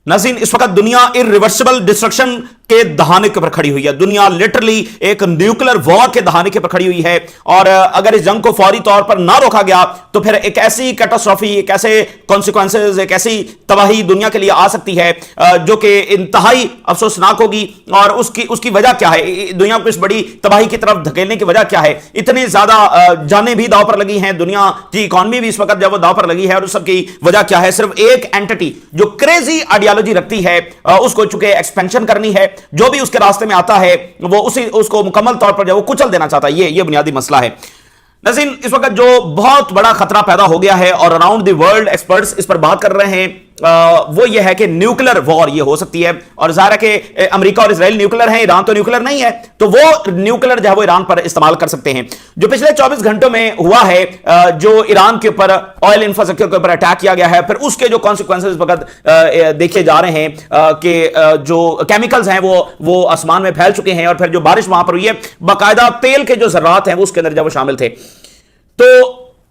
नाज़रीन, इस वक्त दुनिया इरिवर्सिबल डिस्ट्रक्शन के दहाने के ऊपर खड़ी हुई है। दुनिया लिटरली एक न्यूक्लियर वॉर के दहाने के ऊपर खड़ी हुई है और अगर इस जंग को फौरी तौर पर ना रोका गया तो फिर एक ऐसी कैटास्ट्रॉफी, एक ऐसे कॉन्सिक्वेंसेस, एक ऐसी तबाही दुनिया के लिए आ सकती है जो कि इंतहाई अफसोसनाक होगी। और उसकी वजह क्या है? दुनिया को इस बड़ी तबाही की तरफ धकेलने की वजह क्या है? इतनी ज्यादा जानें भी दांव पर लगी हैं, दुनिया की इकॉनमी भी इस वक्त जब वो दांव पर लगी है, और उस सबकी वजह क्या है? सिर्फ एक एंटिटी जो क्रेजी आइडियोलॉजी रखती है, उसको चूंकि एक्सपेंशन करनी है, जो भी उसके रास्ते में आता है वो उसको मुकम्मल तौर पर जो वो कुचल देना चाहता है। ये बुनियादी मसला है। नाज़रीन, इस वक्त जो बहुत बड़ा खतरा पैदा हो गया है और अराउंड द वर्ल्ड एक्सपर्ट्स इस पर बात कर रहे हैं, वो ये है कि न्यूक्लियर वॉर ये हो सकती है। और ज़ाहिर है कि अमेरिका और इजराइल न्यूक्लियर है, ईरान तो न्यूक्लियर नहीं है, तो वो न्यूक्लियर जो है वो ईरान पर इस्तेमाल कर सकते हैं। जो पिछले 24 घंटों में हुआ है, जो ईरान के ऊपर ऑयल इंफ्रास्ट्रक्चर के ऊपर अटैक किया गया है, फिर उसके जो कॉन्सिक्वेंसेस वक्त देखे जा रहे हैं कि जो केमिकल्स हैं वो आसमान में फैल चुके हैं, और फिर जो बारिश वहां पर हुई है, बाकायदा तेल के जो जर्रात हैं वो उसके अंदर जब वो शामिल थे। तो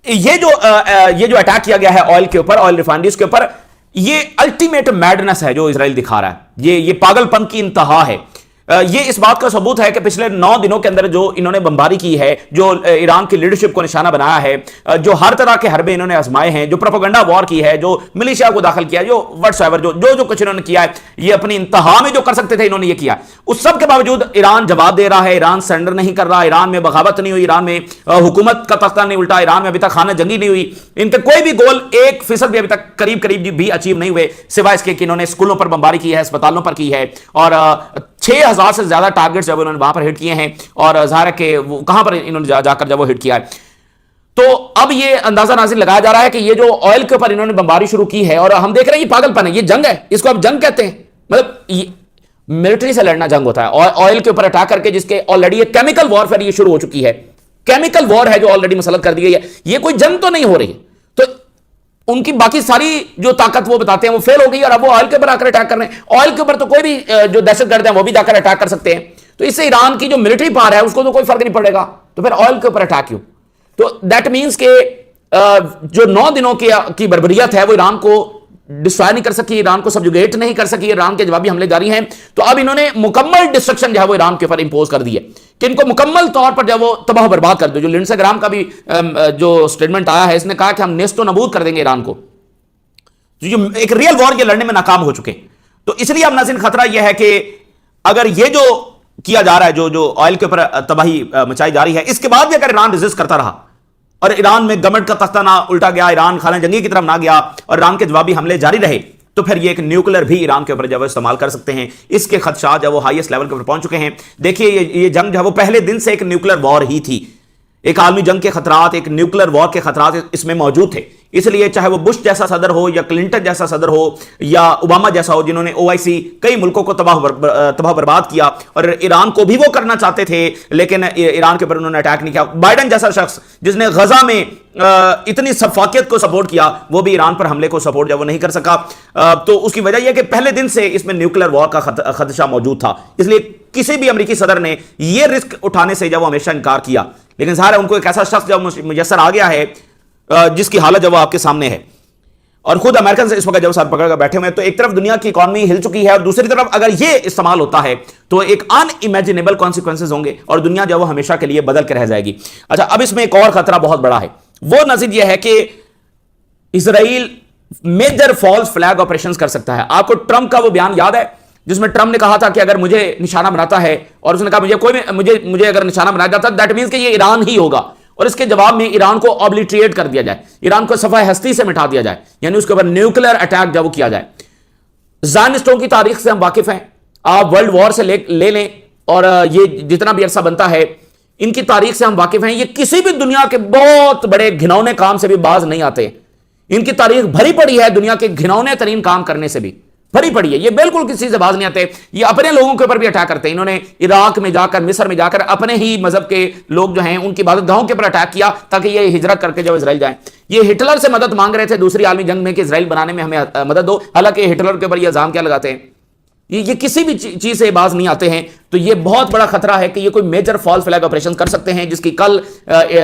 ये जो अटैक किया गया है ऑयल के ऊपर, ऑयल रिफाइनरीज के ऊपर, ये अल्टीमेट मैडनेस है जो इजराइल दिखा रहा है। ये पागलपन की इंतहा है। ये इस बात का सबूत है कि पिछले 9 दिनों के अंदर जो इन्होंने बमबारी की है, जो ईरान की लीडरशिप को निशाना बनाया है, जो हर तरह के हरबे इन्होंने आजमाए हैं, जो प्रोपेगेंडा वॉर की है, जो मिलिशिया को दाखिल किया, जो व्हाट्सएवर जो कुछ इन्होंने किया है, ये अपनी इंतहा में जो कर सकते थे इन्होंने ये किया। उस सब के बावजूद ईरान जवाब दे रहा है, ईरान सरेंडर नहीं कर रहा, ईरान में बगावत नहीं हुई, ईरान में हुकूमत का तख्ता नहीं उल्टा, ईरान में अभी तक खाना जंगी नहीं हुई। इनके कोई भी गोल 1% भी अभी तक करीब भी अचीव नहीं हुए, सिवाय इसके कि इन्होंने स्कूलों पर बमबारी की है, अस्पतालों पर की है, और 6000 से ज्यादा टारगेट्स जब उन्होंने वहां पर हिट किए हैं। और ज़ाहिर है कि कहां पर इन्होंने जाकर जब वो हिट किया है, तो अब ये अंदाजा नाज़िर लगाया जा रहा है कि ये जो ऑयल के ऊपर इन्होंने बमबारी शुरू की है, और हम देख रहे हैं ये पागलपन है, ये जंग है, इसको अब जंग कहते हैं। मतलब मिलिट्री से लड़ना जंग होता है, ऑयल के ऊपर अटैक करके, जिसके ऑलरेडी एक केमिकल वॉरफेयर ये शुरू हो चुकी है, केमिकल वॉर है जो ऑलरेडी मुसल्लत कर दी गई है। ये कोई जंग तो नहीं हो रही है, तो उनकी बाकी सारी जो ताकत वो बताते हैं वो फेल हो गई, और अब वो ऑयल के ऊपर आकर अटैक कर रहे हैं। ऑयल के ऊपर तो कोई भी जो दहशतगर्द है वो भी जाकर अटैक कर सकते हैं, तो इससे ईरान की जो मिलिट्री पावर है उसको तो कोई फर्क नहीं पड़ेगा, तो फिर ऑयल के ऊपर अटैक क्यों? तो दैट मीन्स के जो 9 दिनों की बर्बरियत है वो ईरान को डिस्ट्रॉय नहीं कर सकी, ईरान को सबजुगेट नहीं कर सकी, ईरान के जवाबी हमले जारी हैं। तो अब इन्होंने मुकम्मल डिस्ट्रक्शन जो है वो ईरान के ऊपर इंपोज कर दी है कि इनको मुकम्मल तौर पर जब वो तबाह बर्बाद कर दो। जो लिंडसे ग्राम का भी जो स्टेटमेंट आया है, इसने कहा कि हम नेस्तो नबूद कर देंगे ईरान को। जो एक रियल वॉर ये लड़ने में नाकाम हो चुके। तो इसलिए अब नाज़रीन खतरा यह है कि अगर ये जो किया जा रहा है, जो ऑयल के ऊपर तबाही मचाई जा रही है, इसके बाद भी अगर ईरान रेजिस्ट करता रहा और ईरान में गवर्नमेंट का तख्ता ना उल्टा गया, ईरान खाना जंगी की तरफ ना गया, और ईरान के जवाबी हमले जारी रहे, तो फिर ये एक न्यूक्लियर भी ईरान के ऊपर जब इस्तेमाल कर सकते हैं। इसके खदशात जब वो हाईएस्ट लेवल के ऊपर पहुंच चुके हैं। देखिए ये जंग जो है वो पहले दिन से एक न्यूक्लियर वॉर ही थी। एक आलमी जंग के खतरात, एक न्यूक्लियर वॉर के खतरात इसमें मौजूद थे। इसलिए चाहे वो बुश जैसा सदर हो, या क्लिंटन जैसा सदर हो, या ओबामा जैसा हो, जिन्होंने OIC कई मुल्कों को तबाह बर्बाद किया, और ईरान को भी वो करना चाहते थे, लेकिन ईरान के ऊपर उन्होंने अटैक नहीं किया। बाइडन जैसा शख्स जिसने गजा में इतनी सफाकियत को सपोर्ट किया, वो भी ईरान पर हमले को सपोर्ट जब वो नहीं कर सका। तो उसकी वजह यह कि पहले दिन से इसमें न्यूक्लियर वॉर का खदशा मौजूद था। इसलिए किसी भी अमेरिकी सदर ने यह रिस्क उठाने से जब वो हमेशा इनकार किया, लेकिन ज़ाहिर है उनको एक ऐसा शख्स जब मुयसर आ गया है जिसकी हालत जब वो आपके सामने है, और खुद अमेरिकन से इस वक्त जब साथ पकड़ कर बैठे हुए हैं, तो एक तरफ दुनिया की इकॉनमी हिल चुकी है, और दूसरी तरफ अगर ये इस्तेमाल होता है तो एक अनइमेजिनेबल कॉन्सिक्वेंसेज होंगे, और दुनिया जो वो हमेशा के लिए बदल के रह जाएगी। अच्छा, अब इसमें एक और खतरा बहुत बड़ा है। वो नज़ीर यह है कि Israel major false flag operation कर सकता है। आपको ट्रंप का वो बयान याद है जिसमें ट्रंप ने कहा था कि अगर मुझे निशाना बनाता है, और उसने कहा मुझे अगर निशाना बनाया जाता दैट मीन्स कि ये ईरान ही होगा, और इसके जवाब में ईरान को ऑब्लिटरेट कर दिया जाए, ईरान को सफाए हस्ती से मिटा दिया जाए, यानी उसके ऊपर न्यूक्लियर अटैक जब वो किया जाए। ज़ायनिस्टों की तारीख से हम वाकिफ हैं, आप वर्ल्ड वॉर से ले लें, और ये जितना भी अरसा बनता है, इनकी तारीख से हम वाकिफ हैं। ये किसी भी दुनिया के बहुत बड़े घिनौने काम से भी बाज नहीं आते। इनकी तारीख भरी पड़ी है दुनिया के घिनौने तरीन काम करने से भी भरी पड़ी है। ये बिल्कुल किसी से बाज नहीं आते। ये अपने लोगों के ऊपर भी अटैक करते हैं। इन्होंने इराक में जाकर, मिस्र में जाकर अपने ही मजहब के लोग जो हैं उनकी इबादतगाहों के ऊपर अटैक किया, ताकि ये हिजरत करके जब इजराइल जाएं। ये हिटलर से मदद मांग रहे थे दूसरी आलमी जंग में कि इजराइल बनाने में हमें मदद दो। हालांकि हिटलर के ऊपर ये इल्जाम क्या लगाते हैं, ये किसी भी चीज से बाज नहीं आते हैं। तो ये बहुत बड़ा खतरा है कि ये कोई मेजर फॉल्स फ्लैग ऑपरेशन कर सकते हैं, जिसकी कल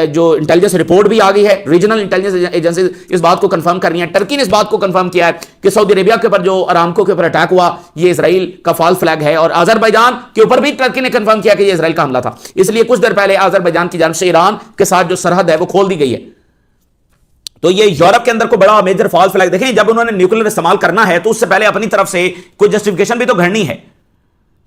जो इंटेलिजेंस रिपोर्ट भी आ गई है। रीजनल इंटेलिजेंस एजेंसी इस बात को कंफर्म कर रही है। टर्की ने इस बात को कंफर्म किया है कि सऊदी अरेबिया के ऊपर जो अरामको के ऊपर अटैक हुआ ये इजराइल का फॉल्स फ्लैग है। और अजरबैजान के ऊपर भी टर्की ने कंफर्म किया कि ये इजराइल का हमला था। इसलिए कुछ देर पहले अजरबैजान की जानिब से ईरान के साथ जो सरहद है वो खोल दी गई है। तो ये यूरोप के अंदर को बड़ा मेजर फॉल्स फ्लैग। देखें, जब उन्होंने न्यूक्लियर इस्तेमाल करना है तो उससे पहले अपनी तरफ से कोई जस्टिफिकेशन भी तो घड़नी है।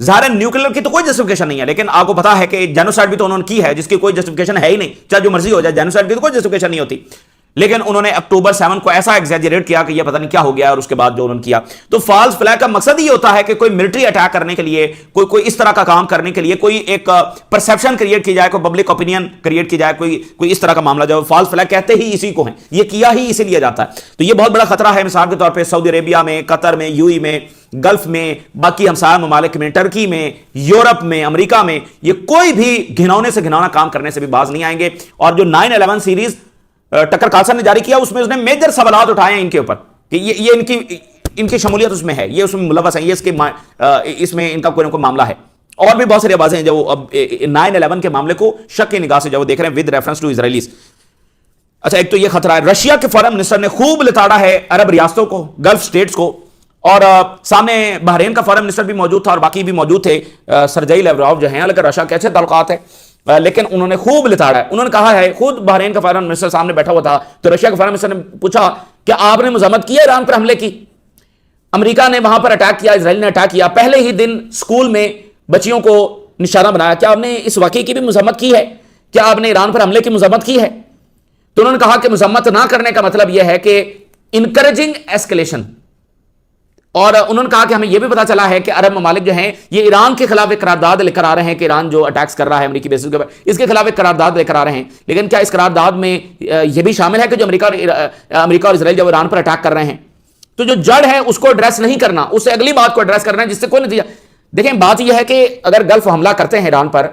ज़ाहिर है न्यूक्लियर की तो कोई जस्टिफिकेशन नहीं है, लेकिन आपको पता है कि जेनोसाइड भी तो उन्होंने की है जिसकी कोई जस्टिफिकेशन है ही नहीं। चाहे जो मर्जी हो जाए, जेनोसाइड की तो कोई जस्टिफिकेशन नहीं होती। लेकिन उन्होंने अक्टूबर 7 को ऐसा एग्जैजरेट किया कि ये पता नहीं क्या हो गया, और उसके बाद जो उन्होंने किया। तो फॉल्स फ्लैग का मकसद ही होता है कि कोई मिलिट्री अटैक करने के लिए, कोई इस तरह का काम करने के लिए, कोई एक परसेप्शन क्रिएट की जाए, कोई पब्लिक ओपिनियन क्रिएट की जाए, कोई इस तरह का मामला। जो फॉल्स फ्लैग कहते ही इसी को है, ये किया ही इसीलिए जाता है। तो ये बहुत बड़ा खतरा है। मिसाल के तौर पर सऊदी अरेबिया में, कतर में, यूएई में, गल्फ में, बाकी हमसाया ममालिक में, टर्की में, यूरोप में, अमेरिका में, ये कोई भी घिनौने से घिनौना काम करने से भी बाज नहीं आएंगे। और जो 9/11 सीरीज टकर कार्लसन ने जारी किया उसमें उसने मेजर सवालात उठाए हैं इनके ऊपर कि ये इनकी शमूलियत उसमें है, ये उसमें मुलव्वस है, ये इसमें इनका कोई ना कोई मामला है। और भी बहुत सारी आवाजें हैं जो अब 9/11 के मामले को शक की निगाह से जो देख रहे हैं विद रेफरेंस टू इजराइलीज। अच्छा, एक तो ये खतरा है। रशिया के फॉरेन मिनिस्टर ने खूब लिताड़ा है अरब रियासतों को, गल्फ स्टेट्स को, और सामने बहरीन का फॉरेन मिनिस्टर भी मौजूद था और बाकी भी मौजूद थे, सरजेई लैवरोव जो हैं। हालांकि रशिया के अच्छे ताल्लुकात है, लेकिन उन्होंने खूब लिताड़ा है। उन्होंने कहा है, खुद बहरीन का फॉरेन मिनिस्टर सामने बैठा हुआ था तो रशिया के फॉरेन मिनिस्टर ने पूछा कि आपने मजम्मत की है ईरान पर हमले की? अमेरिका ने वहां पर अटैक किया, इजराइल ने अटैक किया, पहले ही दिन स्कूल में बच्चियों को निशाना बनाया। क्या आपने इस वाकई की भी मजम्मत की है? क्या आपने ईरान पर हमले की मजम्मत की है? तो उन्होंने कहा कि मजम्मत ना करने का मतलब यह है कि इनकरेजिंग एस्केलेशन। और उन्होंने कहा कि हमें यह भी पता चला है कि अरब ममालिक जो हैं ये ईरान के खिलाफ एक करारदाद लेकर आ रहे हैं कि ईरान जो अटैक्स कर रहा है अमेरिकी बेसिस के ऊपर, इसके खिलाफ एक करारदाद लेकर आ रहे हैं। लेकिन क्या इस करारदाद में यह भी शामिल है कि जो अमेरिका और इजराइल जब ईरान पर अटैक कर रहे हैं तो जो जड़ है उसको एड्रेस नहीं करना, उससे अगली बात को एड्रेस करना है जिससे कोई नतीजा। देखें, बात यह है कि अगर गल्फ हमला करते हैं ईरान पर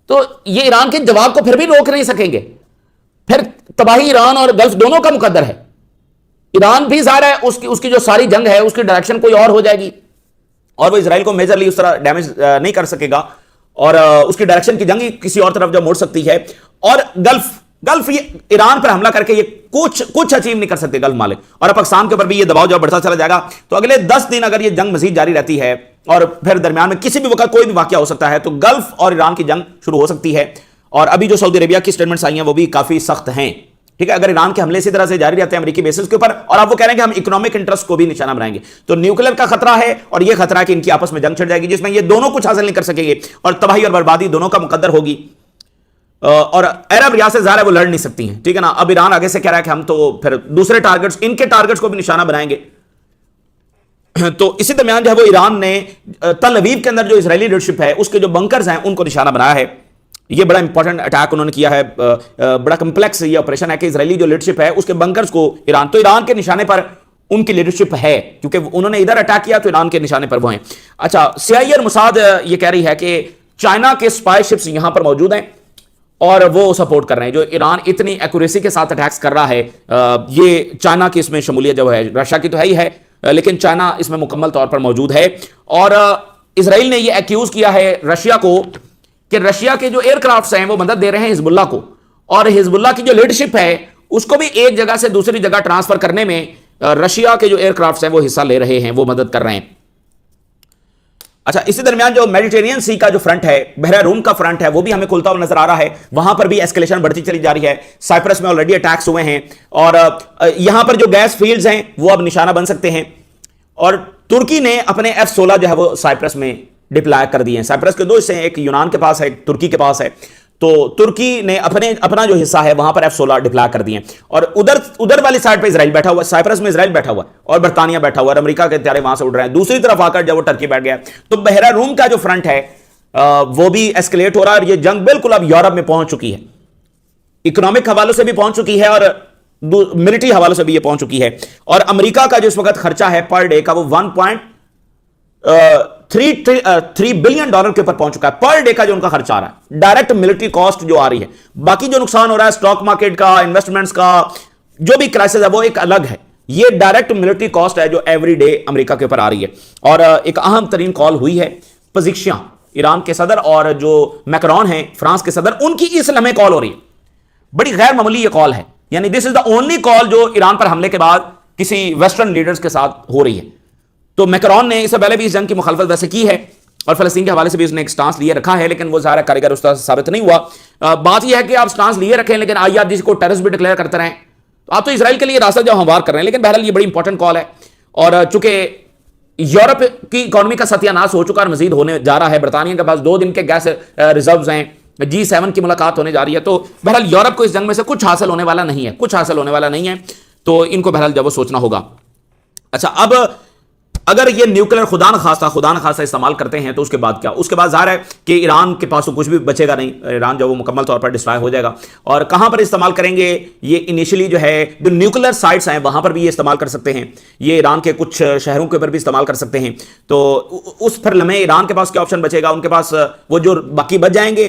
तो ये ईरान के जवाब को फिर भी रोक नहीं सकेंगे, फिर तबाही ईरान और गल्फ दोनों का मुकद्दर है। ईरान भी ज़ाहिर है उसकी जो सारी जंग है उसकी डायरेक्शन कोई और हो जाएगी और वो इजराइल को मेजरली उस तरह डैमेज नहीं कर सकेगा और उसकी डायरेक्शन की जंग किसी और तरफ जो मुड़ सकती है। और गल्फ ये ईरान पर हमला करके ये कुछ अचीव नहीं कर सकते गल्फ मालिक, और पाकिस्तान के ऊपर भी ये दबाव जब बढ़ता चला जाएगा तो अगले 10 दिन अगर ये जंग मजीद जारी रहती है और फिर दरमियान में किसी भी वक्त कोई भी वाकया हो सकता है तो गल्फ और ईरान की जंग शुरू हो सकती है। और अभी जो सऊदी अरेबिया की स्टेटमेंट्स आई हैं वो भी काफी सख्त हैं, ठीक है। अगर ईरान के हमले इसी तरह से जारी रहते हैं अमेरिकी बेसिस के ऊपर और आप वो कह रहे हैं कि हम इकोनॉमिक इंटरेस्ट को भी निशाना बनाएंगे तो न्यूक्लियर का खतरा है और ये खतरा है कि इनकी आपस में जंग छिड़ जाएगी जिसमें ये दोनों कुछ हासिल नहीं कर सकेंगे और तबाही और बर्बादी दोनों का मुकद्दर होगी। और अरब रियासत ज़ाहिर है वो लड़ नहीं सकती हैं, ठीक है ना। अब ईरान आगे से कह रहा है कि हम तो फिर दूसरे टारगेट्स, इनके टारगेट्स को भी निशाना बनाएंगे। तो इसी दरमियान जो है वो ईरान ने तल अवीव के अंदर जो इजरायली लीडरशिप है उसके जो बंकर्स हैं उनको निशाना बनाया है। ये बड़ा इंपॉर्टेंट अटैक उन्होंने किया है, बड़ा कंप्लेक्स ये ऑपरेशन है कि इजरायली जो लीडरशिप है उसके बंकर्स को ईरान के निशाने पर उनकी लीडरशिप है क्योंकि उन्होंने इधर अटैक किया तो ईरान के निशाने पर वो हैं। अच्छा, CIA और मोसाद ये कह रही है कि चाइना के स्पाई शिप्स यहां पर मौजूद हैं और वो सपोर्ट कर रहे हैं। जो ईरान इतनी एक्यूरेसी के साथ अटैक्स कर रहा है ये चाइना की इसमें शमूलियत जो है, रशिया की तो है ही है लेकिन चाइना इसमें मुकम्मल तौर पर मौजूद है। और इसराइल ने ये एक्यूज किया है रशिया को कि रशिया के जो एयरक्राफ्ट्स हैं वो मदद दे रहे हैं हिजबुल्लाह को और हिजबुल्लाह की जो लीडरशिप है उसको भी एक जगह से दूसरी जगह ट्रांसफर करने में रशिया के जो एयरक्राफ्ट्स हैं वो हिस्सा ले रहे हैं, वो मदद कर रहे हैं। अच्छा, इसी दरमियान जो मेडिटेरियन सी का जो फ्रंट है, बहरा रूम का फ्रंट है, वो भी हमें खुलता हुआ नजर आ रहा है। वहां पर भी एस्केलेशन बढ़ती चली जा रही है। साइप्रस में ऑलरेडी अटैक्स हुए हैं और यहां पर जो गैस फील्ड्स हैं वो अब निशाना बन सकते हैं। और तुर्की ने अपने F-16 जो है वो साइप्रस में डिप्लॉय कर दिए हैं। साइप्रस के दो हिस्से हैं, एक यूनान के पास है, एक तुर्की के पास है। तो तुर्की ने अपना जो हिस्सा है वहां पर F-16 डिप्लॉय कर दिए हैं और उधर वाली साइड पे इजराइल बैठा हुआ है, साइप्रस में इजराइल बैठा हुआ है और बर्तानिया बैठा हुआ है, अमेरिका के हथियार वहां से उड़ रहे हैं। दूसरी तरफ आकर जब वो टर्की बैठ गया तो बहरा रूम का जो फ्रंट है वो भी एस्केलेट हो रहा है और ये जंग बिल्कुल अब यूरोप में पहुंच चुकी है, इकोनॉमिक हवालों से भी पहुंच चुकी है और मिलिट्री हवालों से भी ये पहुंच चुकी है। और अमेरिका का जो इस वक्त खर्चा है पर डे का वो 1.3 बिलियन डॉलर के ऊपर पहुंच चुका है पर डे का जो उनका खर्चा आ रहा है, डायरेक्ट मिलिट्री कॉस्ट जो आ रही है। बाकी जो नुकसान हो रहा है स्टॉक मार्केट का, इन्वेस्टमेंट्स का, जो भी क्राइसिस है वो एक अलग है, ये डायरेक्ट मिलिट्री कॉस्ट है जो एवरी डे अमेरिका के ऊपर आ रही है। और एक अहम तरीन कॉल हुई है पजिक्शियां, ईरान के सदर और जो मैक्रोन हैं फ्रांस के सदर, उनकी इस लम्हे कॉल हो रही है। बड़ी गैर मामूली ये कॉल है, यानी this is the only call जो ईरान पर हमले के बाद किसी वेस्टर्न लीडर्स के साथ हो रही है। तो मैक्रोन ने इससे पहले भी इस जंग की मुखालफत वैसे की है और फलस्तीन के हवाले से भी उसने एक स्टांस लिए रखा है, लेकिन वो ज़ाहिर कारीगर उस तरह साबित नहीं हुआ। बात यह है कि आप स्टांस लिए रखें लेकिन आईआरजीसी को टेररिस्ट भी डिक्लेयर करते रहें, तो आप तो इसराइल के लिए रास्ता जो हमवार कर रहे हैं। लेकिन बहरहाल ये बड़ी इंपॉर्टेंट कॉल है। और चूंकि यूरोप की इकोनॉमी का सत्यानाश हो चुका और मजीद होने जा रहा है, बरतानिया के पास 2 दिन के गैस रिजर्व्स हैं, G7 की मुलाकात होने जा रही है, तो बहरहाल यूरोप को इस जंग में से कुछ हासिल होने वाला नहीं है, कुछ हासिल होने वाला नहीं है। तो इनको बहरहाल जब वो सोचना होगा। अच्छा, अब अगर ये न्यूक्लियर खुदा न खास्ता इस्तेमाल करते हैं तो उसके बाद क्या? उसके बाद ज़ाहिर है कि ईरान के पास तो कुछ भी बचेगा नहीं, ईरान जो वो मुकम्मल तौर पर डिस्ट्रॉय हो जाएगा। और कहाँ पर इस्तेमाल करेंगे ये? इनिशियली जो है जो न्यूक्लियर साइट्स हैं वहाँ पर भी ये इस्तेमाल कर सकते हैं, ये ईरान के कुछ शहरों के ऊपर भी इस्तेमाल कर सकते हैं। तो उस पर लम्हे ईरान के पास क्या ऑप्शन बचेगा? उनके पास वो जो बाकी बच जाएंगे,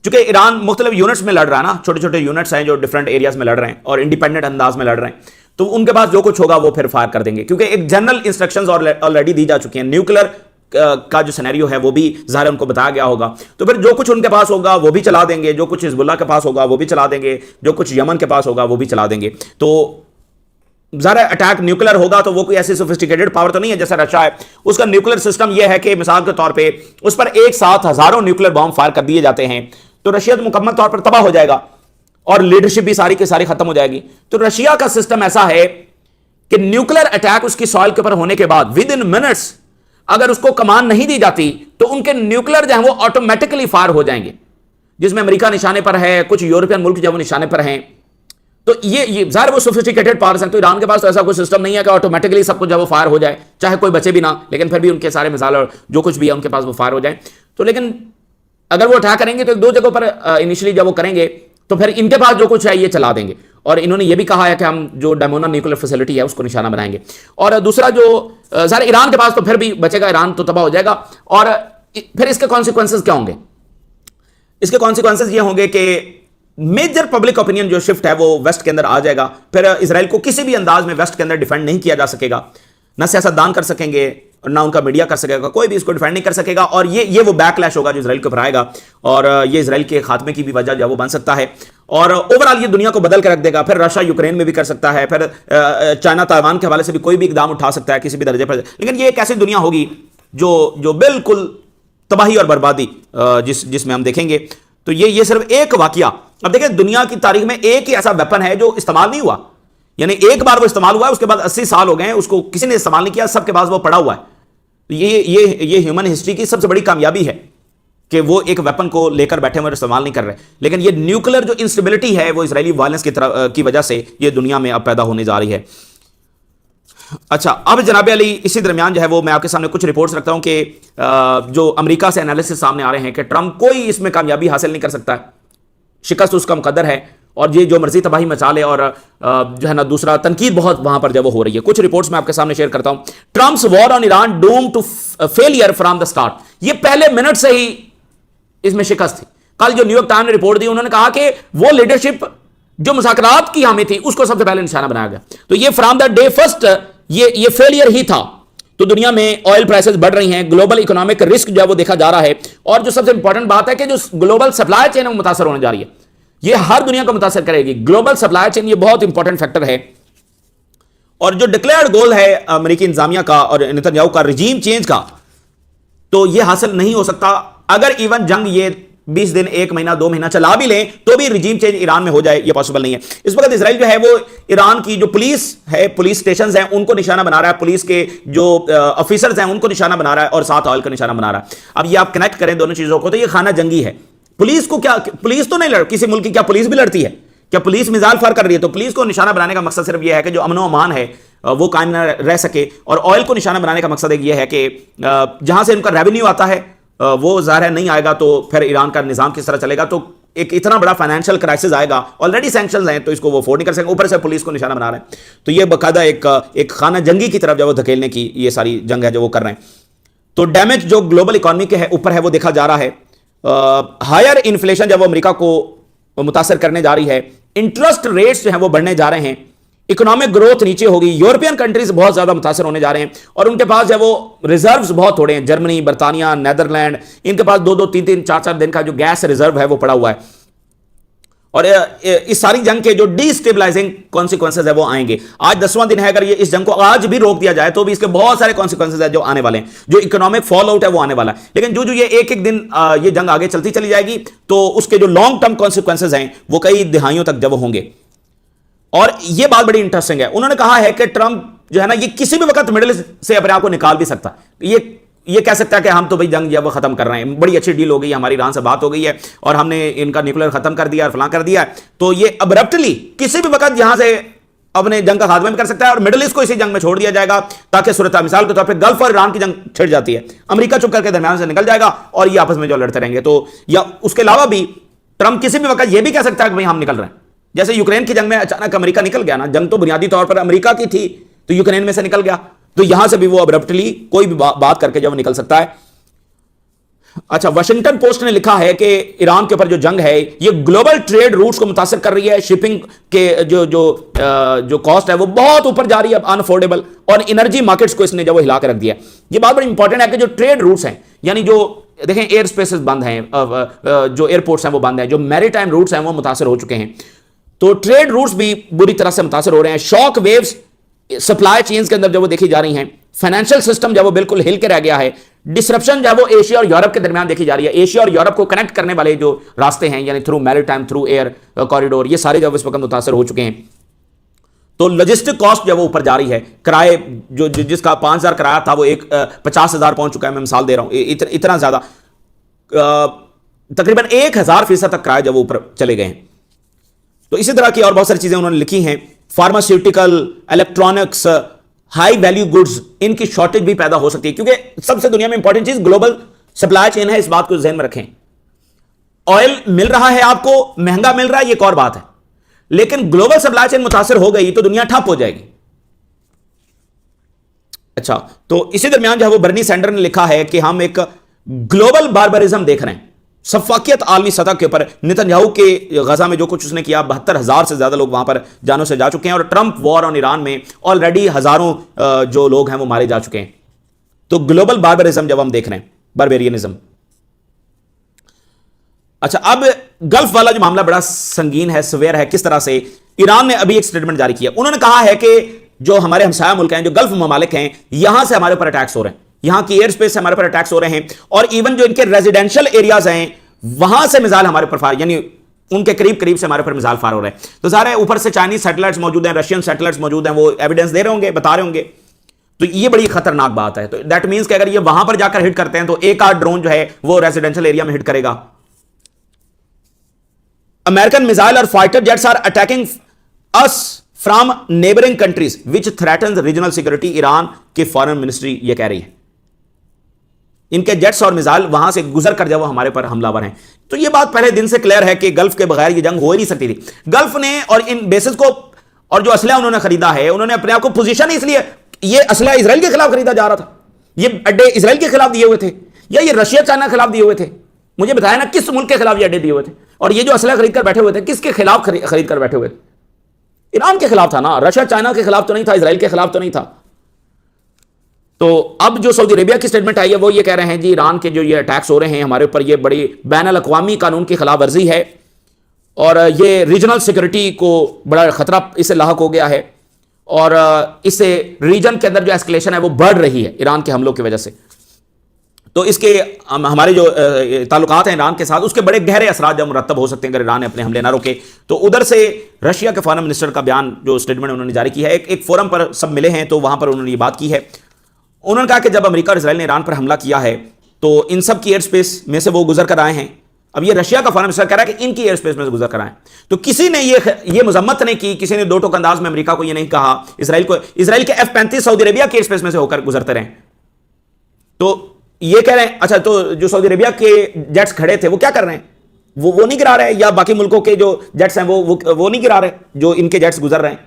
चूंकि ईरान मुख्तलिफ यूनिट्स में लड़ रहा है ना, छोटे छोटे यूनिट्स हैं जो डिफरेंट एरियाज में लड़ रहे हैं और इंडिपेंडेंट अंदाज में लड़ रहे हैं, तो उनके पास जो कुछ होगा वो फिर फायर कर देंगे, क्योंकि एक जनरल इंस्ट्रक्शंस ऑलरेडी दी जा चुकी हैं। न्यूक्लियर का जो सिनेरियो है वो भी ज़ाहिर उनको बताया गया होगा। तो फिर जो कुछ उनके पास होगा वो भी चला देंगे, जो कुछ हिजबुल्लाह के पास होगा वो भी चला देंगे, जो कुछ यमन के पास होगा वो भी चला देंगे। तो ज़ाहिर अटैक न्यूक्लियर होगा तो वो कोई ऐसी सोफिस्टिकेटेड पावर तो नहीं है जैसा रशिया है। उसका न्यूक्लियर सिस्टम यह है कि मिसाल के तौर पर उस पर एक साथ हज़ारों न्यूक्लियर बॉम्ब फायर कर दिए जाते हैं, तो रशिया तो मुकम्मल तौर पर तबाह हो जाएगा और लीडरशिप भी सारी की सारी खत्म हो जाएगी। तो रशिया का सिस्टम ऐसा है कि न्यूक्लियर अटैक उसकी सॉइल के ऊपर होने के बाद विद इन मिनट्स अगर उसको कमान नहीं दी जाती तो उनके न्यूक्लियर जो है वो ऑटोमेटिकली फायर हो जाएंगे, जिसमें अमेरिका निशाने पर है, कुछ यूरोपियन मुल्क जो वो निशाने पर हैं। तो ये ज़ाहिर वो सोफिस्टिकेटेड पावर्स हैं। तो ईरान के पास तो ऐसा कोई सिस्टम नहीं है कि ऑटोमेटिकली सब कुछ जब वो फायर हो जाए, चाहे कोई बचे भी ना, लेकिन फिर भी उनके सारे मिसाइल और जो कुछ भी है उनके पास वो फायर हो जाए। तो लेकिन अगर वो अटैक करेंगे तो 2 जगहों पर इनिशियली जब वो करेंगे तो फिर इनके पास जो कुछ है ये चला देंगे। और इन्होंने ये भी कहा है कि हम जो डायमोना न्यूक्लियर फैसिलिटी है उसको निशाना बनाएंगे। और दूसरा जो सारे ईरान के पास तो फिर भी बचेगा, ईरान तो तबाह हो जाएगा। और फिर इसके कॉन्सिक्वेंसेस क्या होंगे? इसके कॉन्सिक्वेंसेस ये होंगे कि मेजर पब्लिक ओपिनियन जो शिफ्ट है वो वेस्ट के अंदर आ जाएगा। फिर इसराइल को किसी भी अंदाज में वेस्ट के अंदर डिफेंड नहीं किया जा सकेगा, ना सियासतदान कर सकेंगे और ना उनका मीडिया कर सकेगा, कोई भी इसको डिफेंड नहीं कर सकेगा। और ये वो बैकलैश होगा जो इसराइल के ऊपर आएगा और ये इसराइल के खात्मे की भी वजह जो वो बन सकता है। और ओवरऑल ये दुनिया को बदल कर रख देगा। फिर रशिया यूक्रेन में भी कर सकता है, फिर चाइना ताइवान के हवाले से भी कोई भी इकदाम उठा सकता है किसी भी दर्जे पर। लेकिन ये एक ऐसी दुनिया होगी जो बिल्कुल तबाही और बर्बादी जिसमें हम देखेंगे। तो ये सिर्फ एक वाकया, अब देखिए दुनिया की तारीख में एक ही ऐसा वेपन है जो इस्तेमाल नहीं हुआ, यानी एक बार वो इस्तेमाल हुआ है, उसके बाद 80 साल हो गए हैं उसको किसी ने इस्तेमाल नहीं किया, सबके पास वो पड़ा हुआ है। ये ह्यूमन हिस्ट्री की सबसे बड़ी कामयाबी है कि वो एक वेपन को लेकर बैठे हुए इस्तेमाल नहीं कर रहे। लेकिन ये न्यूक्लियर जो इंस्टेबिलिटी है वो इजरायली वायलेंस की वजह से ये दुनिया में अब पैदा होने जा रही है। अच्छा, अब जनाब अली इसी दरमियान जो है वो मैं आपके सामने कुछ रिपोर्ट्स रखता हूं कि जो अमेरिका से एनालिसिस सामने आ रहे हैं कि ट्रंप कोई इसमें कामयाबी हासिल नहीं कर सकता है, शिकस्त उसका मुकद्दर है और ये जो मर्जी तबाही मचा ले। और जो है ना दूसरा तनकीद बहुत वहां पर जब वो हो रही है। कुछ रिपोर्ट्स मैं आपके सामने शेयर करता हूं। Trump's war on Iran doom to failure from the start, ये पहले मिनट से ही इसमें शिकस्त थी। कल जो न्यूयॉर्क टाइम्स ने रिपोर्ट दी उन्होंने कहा कि वो लीडरशिप जो मुज़ाकरात की हामी थी उसको सबसे पहले निशाना बनाया गया। तो ये फ्रॉम द डे फर्स्ट ये फेलियर ही था। तो दुनिया में ऑयल प्राइसेस बढ़ रही हैं, ग्लोबल इकोनॉमिक रिस्क जो है वो देखा जा रहा है। और जो सबसे इंपॉर्टेंट बात है कि जो ग्लोबल सप्लाई चेन है वो मुतासर होने जा रही है, ये हर दुनिया को मुतासर करेगी। ग्लोबल सप्लाई चेन ये बहुत इंपॉर्टेंट फैक्टर है। और जो डिक्लेयर्ड गोल है अमेरिकी इंतजामिया का और नेतन्याहू का रिजीम चेंज का, तो ये हासिल नहीं हो सकता अगर इवन जंग ये 20 दिन 1 महीना 2 महीना चला भी लें तो भी रिजीम चेंज ईरान में हो जाए, ये पॉसिबल नहीं है। इस वक्त इसराइल जो है वो ईरान की जो पुलिस है, पुलिस स्टेशंस हैं उनको निशाना बना रहा है, पुलिस के जो ऑफिसर्स हैं उनको निशाना बना रहा है और साथ ऑयल का निशाना बना रहा है। अब ये आप कनेक्ट करें दोनों चीजों को तो ये खाना जंगी है। पुलिस को क्या, पुलिस तो नहीं लड़, किसी मुल्क की क्या पुलिस भी लड़ती है? क्या पुलिस मिसाइल फायर कर रही है? तो पुलिस को निशाना बनाने का मकसद सिर्फ यह है कि जो अमन व अमान है वो कायम न रह सके। और ऑयल को निशाना बनाने का मकसद एक ये है कि जहां से उनका रेवेन्यू आता है वो ज़ाहिर है नहीं आएगा, तो फिर ईरान का निज़ाम किस तरह चलेगा? तो एक इतना बड़ा फाइनेंशियल क्राइसिस आएगा, ऑलरेडी सैंक्शंस हैं तो इसको वो अफोर्ड नहीं कर सकेंगे, ऊपर से पुलिस को निशाना बना रहे हैं। तो ये बाकायदा एक खाना जंगी की तरफ जब वो धकेलने की ये सारी जंग है जो वो कर रहे हैं। तो डैमेज जो ग्लोबल इकॉनमी के है ऊपर है वो देखा जा रहा है। हायर इन्फ्लेशन जब वो अमेरिका को मुतासर करने जा रही है, इंटरेस्ट रेट्स जो है वो बढ़ने जा रहे हैं, इकोनॉमिक ग्रोथ नीचे होगी, यूरोपियन कंट्रीज बहुत ज्यादा मुतासर होने जा रहे हैं और उनके पास जो वो रिजर्व्स बहुत थोड़े हैं। जर्मनी, बर्तानिया, नेदरलैंड, इनके पास 2-2, 3-3, 4-4 दिन का जो गैस रिजर्व है वो पड़ा हुआ है और इस सारी जंग के जो डिस्टेबलाइजिंग कॉन्सिक्वेंसेज है वो आएंगे। आज 10वां दिन है, अगर ये इस जंग को आज भी रोक दिया जाए तो भी इसके बहुत सारे कॉन्सिक्वेंसेज है जो आने वाले हैं, जो इकोनॉमिक फॉल आउट है वो आने वाला है। लेकिन जो ये एक एक दिन ये जंग आगे चलती चली जाएगी तो उसके जो लॉन्ग टर्म कॉन्सिक्वेंसेज हैं वो कई दिहाइयों तक जब होंगे। और ये बात बड़ी इंटरेस्टिंग है, उन्होंने कहा है कि ट्रंप जो है ना, ये किसी भी वक्त मिडिल ईस्ट से अपने आप को निकाल भी सकता है। ये कह सकता है कि हम तो भाई जंग जब खत्म कर रहे हैं, बड़ी अच्छी डील हो गई, हमारी ईरान से बात हो गई है और हमने इनका न्यूक्लियर खत्म कर दिया और फलां कर दिया, तो ये अब्रप्टली किसी भी वक्त यहां से अपने जंग का खात्मा भी कर सकता है और मिडिल ईस्ट को इसी जंग में छोड़ दिया जाएगा ताकि सूरत मिसाल के तौर पर गल्फ और ईरान की जंग छिड़ जाती है, अमेरिका चुप करके दरमियान से निकल जाएगा और ये आपस में जो लड़ते रहेंगे। तो या उसके अलावा भी ट्रंप किसी भी वक्त यह भी कह सकता है कि भाई हम निकल रहे हैं। जैसे यूक्रेन की जंग में अचानक अमेरिका निकल गया ना, जंग तो बुनियादी तौर पर अमेरिका की थी तो यूक्रेन में से निकल गया, तो यहां से भी वो अब्रप्टली कोई भी बात करके जब निकल सकता है। अच्छा, वाशिंगटन पोस्ट ने लिखा है कि ईरान के ऊपर जो जंग है ये ग्लोबल ट्रेड रूट्स को मुतासर कर रही है, शिपिंग के जो कॉस्ट है वो बहुत ऊपर जा रही है, अनअफोर्डेबल, और एनर्जी मार्केट्स को इसने जब वो हिला के रख दिया। ये बात बड़ी इंपॉर्टेंट है कि जो ट्रेड रूट्स हैं, यानी जो देखें एयर स्पेसेस बंद हैं, जो एयरपोर्ट्स हैं वो बंद हैं, जो मैरीटाइम रूट्स हैं वो मुतासर हो चुके हैं, तो ट्रेड रूट्स भी बुरी तरह से मुतासर हो रहे हैं। शॉक वेव्स सप्लाई चेन्स के अंदर जब वो देखी जा रही हैं, फाइनेंशियल सिस्टम जब वो बिल्कुल हिल के रह गया है, डिसरप्शन जब वो एशिया और यूरोप के दरमियान देखी जा रही है, एशिया और यूरोप को कनेक्ट करने वाले जो रास्ते हैं यानी through maritime, through air corridor, ये सारे जब इस वक्त मुतासर हो चुके हैं, तो लॉजिस्टिक कॉस्ट जब वो ऊपर जा रही है, किराए जो जिसका 5,000 किराया था वो 50,000 पहुंच चुका है, मैं मिसाल दे रहा हूं, इतना ज्यादा, तकरीबन 1,000% तक किराए जब वो ऊपर चले गए हैं। तो इसी तरह की और बहुत सारी चीजें उन्होंने लिखी हैं। Pharmaceutical, electronics, high value goods, इनकी शॉर्टेज भी पैदा हो सकती है, क्योंकि सबसे दुनिया में इंपॉर्टेंट चीज ग्लोबल सप्लाई चेन है, इस बात को ध्यान में रखें। ऑयल मिल रहा है आपको, महंगा मिल रहा है, ये एक और बात है, लेकिन ग्लोबल सप्लाई चेन मुतासर हो गई तो दुनिया ठप हो जाएगी। अच्छा, तो इसी दरमियान जो है वो बर्नी सैंडर ने लिखा है कि हम एक ग्लोबल बार्बरिज्म देख रहे हैं, सफाकियत आलमी सतह के ऊपर। नेतन्याहू के गजा में जो कुछ उसने किया, 72,000 से ज्यादा लोग वहां पर जानों से जा चुके हैं, और ट्रंप वॉर ऑन ईरान में ऑलरेडी हजारों जो लोग हैं वो मारे जा चुके हैं। तो ग्लोबल बार्बरिज्म जब हम देख रहे हैं, बार्बेरियनिज्म। अच्छा, अब गल्फ वाला जो मामला बड़ा संगीन है, सवेयर है। किस तरह से ईरान ने अभी एक स्टेटमेंट जारी किया, उन्होंने कहा है कि जो हमारे हमसाया मुल्क हैं, जो गल्फ ममालिक हैं, यहां से हमारे ऊपर अटैक्स हो रहे हैं, यहां की एयर स्पेस से हमारे ऊपर अटैक्स हो रहे हैं, और इवन जो इनके रेजिडेंशियल एरियाज हैं वहां से मिसाइल हमारे ऊपर फायर, यानी उनके करीब करीब से हमारे ऊपर मिसाइल फायर हो रहे हैं। तो सारे ऊपर से चाइनीज सैटेलाइट्स मौजूद हैं, रशियन सैटेलाइट्स मौजूद हैं, वो एविडेंस दे रहे होंगे, बता रहे होंगे। तो ये बड़ी खतरनाक बात है। तो दैट मींस कि अगर ये वहां पर जाकर हिट करते हैं तो एक आध ड्रोन जो है वो रेजिडेंशियल एरिया में हिट करेगा। अमेरिकन मिसाइल और fighter jets are attacking us from neighbouring countries which threatens regional security, Iran की फॉरेन मिनिस्ट्री ये कह रही है। इनके जेट्स और मिसाइल वहां से गुजर कर जब वो हमारे पर हमलावर हैं। तो ये बात पहले दिन से क्लियर है कि गल्फ के बगैर ये जंग हो ही नहीं सकती थी। गल्फ ने और इन बेसिस को और जो असला उन्होंने खरीदा है, उन्होंने अपने आप को पोजीशन, इसलिए ये असला इसराइल के खिलाफ खरीदा जा रहा था, ये अड्डे इसराइल के खिलाफ दिए हुए थे, या ये रशिया चाइना के खिलाफ दिए हुए थे। मुझे बताया ना किस मुल्क के खिलाफ ये अड्डे दिए हुए थे, और ये जो असला खरीद कर बैठे हुए थे किसके खिलाफ खरीद कर बैठे हुए थे? ईरान के खिलाफ था ना, रशिया चाइना के खिलाफ तो नहीं था, इसराइल के खिलाफ तो नहीं था। तो अब जो सऊदी अरेबिया की स्टेटमेंट आई है वो ये कह रहे हैं जी ईरान के जो ये अटैक्स हो रहे हैं हमारे ऊपर, ये बड़ी बैनुल-अक़वामी कानून की खिलाफ वर्जी है, और ये रीजनल सिक्योरिटी को बड़ा खतरा इससे लाहक हो गया है, और इससे रीजन के अंदर जो एस्केलेशन है वो बढ़ रही है ईरान के हमलों की वजह से। तो इसके हमारे जो ताल्लुकात हैं ईरान के साथ, उसके बड़े गहरे असरात जब मुरतब हो सकते हैं अगर ईरान ने अपने हमले ना रोके। तो उधर से रशिया के फॉरेन मिनिस्टर का बयान, जो स्टेटमेंट उन्होंने जारी की है, एक फोरम पर सब मिले हैं तो वहां पर उन्होंने ये बात की है। उन्होंने कहा कि जब अमेरिका और इजराइल ने ईरान पर हमला किया है तो इन सब की एयर स्पेस में से वो गुजर कर आए हैं। अब ये रशिया का फॉरेन मिनिस्टर कह रहा है कि इनकी एयर स्पेस में से गुजर कर आए। तो किसी ने ये मजम्मत नहीं की, किसी ने दो टोक अंदाज में अमेरिका को ये नहीं कहा इसराइल के F-35 सऊदी अरेबिया की एयर स्पेस में से होकर गुजरते रहे। तो ये कह रहे हैं, अच्छा तो जो सऊदी अरेबिया के जेट्स खड़े थे वो क्या कर रहे हैं? वो नहीं गिरा रहे, या बाकी मुल्कों के जो जेट्स हैं वो नहीं गिरा रहे जो इनके जेट्स गुजर रहे हैं?